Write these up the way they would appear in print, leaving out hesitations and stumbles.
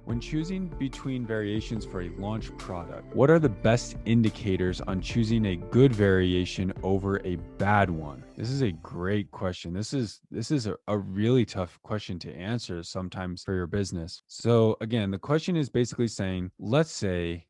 When choosing between variations for a launch product, what are the best indicators on choosing a good variation over a bad one? This is a great question. This is a really tough question to answer sometimes for your business. So again, the question is basically saying, let's say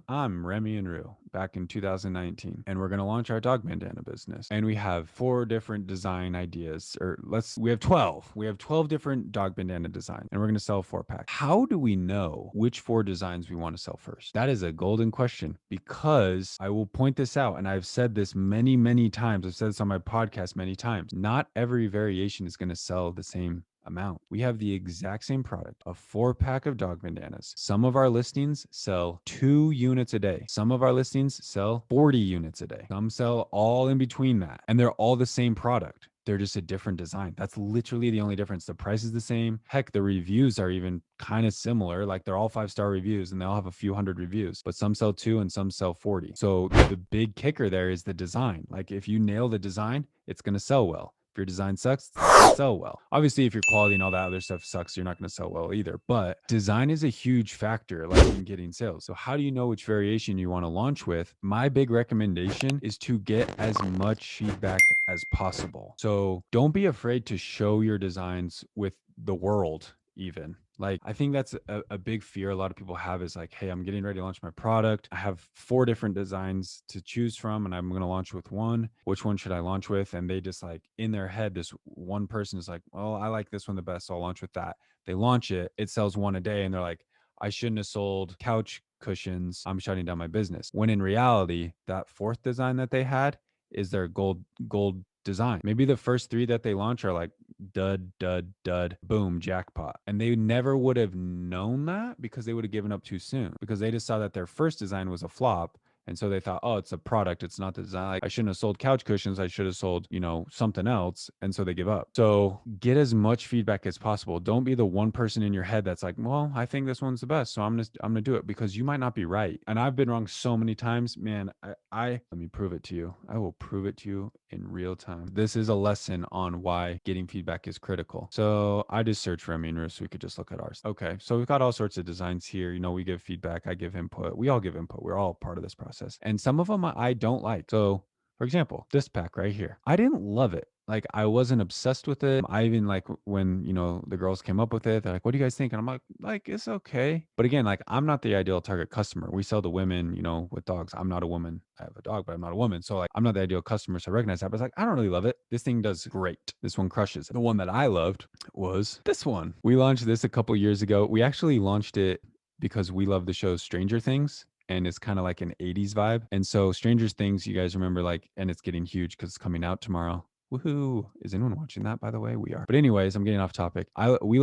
I'm Remy and Rue back in 2019, and we're going to launch our dog bandana business. And we have 4 different design ideas, or we have 12. We have 12 different dog bandana designs, and we're going to sell 4-pack. How do we know which 4 designs we want to sell first? That is a golden question, because I will point this out, and I've said this many, many times. I've said this on my podcast many times. Not every variation is going to sell the same amount. We have the exact same product, a 4-pack of dog bandanas. Some of our listings sell 2 units a day. Some of our listings sell 40 units a day. Some sell all in between that. And they're all the same product. They're just a different design. That's literally the only difference. The price is the same. Heck, the reviews are even kind of similar. Like, they're all 5-star reviews and they all have a few hundred reviews, but some sell 2 and some sell 40. So the big kicker there is the design. Like, if you nail the design, it's going to sell well. If your design sucks, it's not gonna sell well. Obviously, if your quality and all that other stuff sucks, you're not going to sell well either. But design is a huge factor, like, in getting sales. So how do you know which variation you want to launch with? My big recommendation is to get as much feedback as possible. So don't be afraid to show your designs with the world even. Like, I think that's a big fear a lot of people have, is like, hey, I'm getting ready to launch my product. I have 4 different designs to choose from, and I'm going to launch with one. Which one should I launch with? And they just, like, in their head, this one person is like, well, I like this one the best, so I'll launch with that. They launch it, it sells 1 a day, and they're like, I shouldn't have sold couch cushions. I'm shutting down my business. When in reality, that 4th design that they had is their gold design. Maybe the first 3 that they launch are like dud, dud, dud, boom, jackpot. And they never would have known that, because they would have given up too soon, because they just saw that their first design was a flop. And so they thought, oh, it's a product, it's not the design. Like, I shouldn't have sold couch cushions. I should have sold, something else. And so they give up. So get as much feedback as possible. Don't be the one person in your head that's like, well, I think this one's the best, so I'm gonna do it, because you might not be right. And I've been wrong so many times, man. I let me prove it to you. I will prove it to you in real time. This is a lesson on why getting feedback is critical. So I just searched for Remy and Rue, so we could just look at ours. Okay, so we've got all sorts of designs here. We give feedback. I give input. We all give input. We're all part of this process. And some of them I don't like. So, for example, this pack right here, I didn't love it. Like, I wasn't obsessed with it. I even, like, when, the girls came up with it, they're like, what do you guys think? And I'm like, it's okay. But again, like, I'm not the ideal target customer. We sell to women, with dogs. I'm not a woman. I have a dog, but I'm not a woman. So, like, I'm not the ideal customer. So I recognize that. But it's like, I don't really love it. This thing does great. This one crushes. The one that I loved was this one. We launched this a couple years ago. We actually launched it because we love the show Stranger Things. And it's kind of like an 80s vibe. And so Stranger Things, you guys remember, like, and it's getting huge because it's coming out tomorrow. Woohoo. Is anyone watching that, by the way? We are. But anyways, I'm getting off topic. We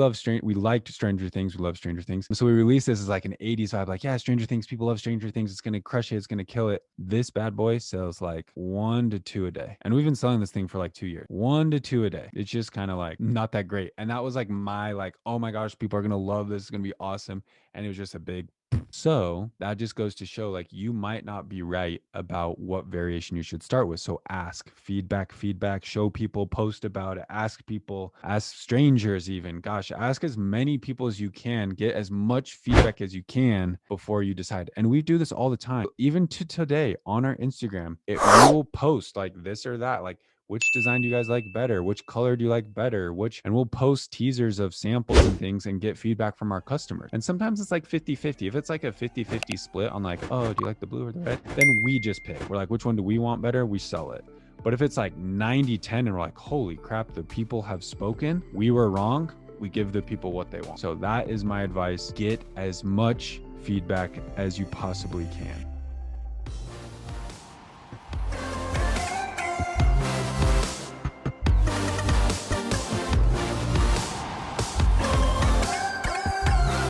liked Stranger Things. We love Stranger Things. So we released this as like an 80s vibe. Like, yeah, Stranger Things. People love Stranger Things. It's going to crush it. It's going to kill it. This bad boy sells like 1 to 2 a day. And we've been selling this thing for like 2 years. 1 to 2 a day. It's just kind of like not that great. And that was like my, like, oh my gosh, people are going to love this. It's going to be awesome. And it was just a big. So that just goes to show, like, you might not be right about what variation you should start with. So ask feedback, show people, post about it, ask people, ask strangers even. Gosh, ask as many people as you can, get as much feedback as you can before you decide. And we do this all the time. Even to today on our Instagram, we will post like this or that, like, which design do you guys like better? Which color do you like better? And we'll post teasers of samples and things and get feedback from our customers. And sometimes it's like 50-50. If it's like a 50-50 split on like, oh, do you like the blue or the red? Then we just pick. We're like, which one do we want better? We sell it. But if it's like 90-10 and we're like, holy crap, the people have spoken, we were wrong, we give the people what they want. So that is my advice. Get as much feedback as you possibly can.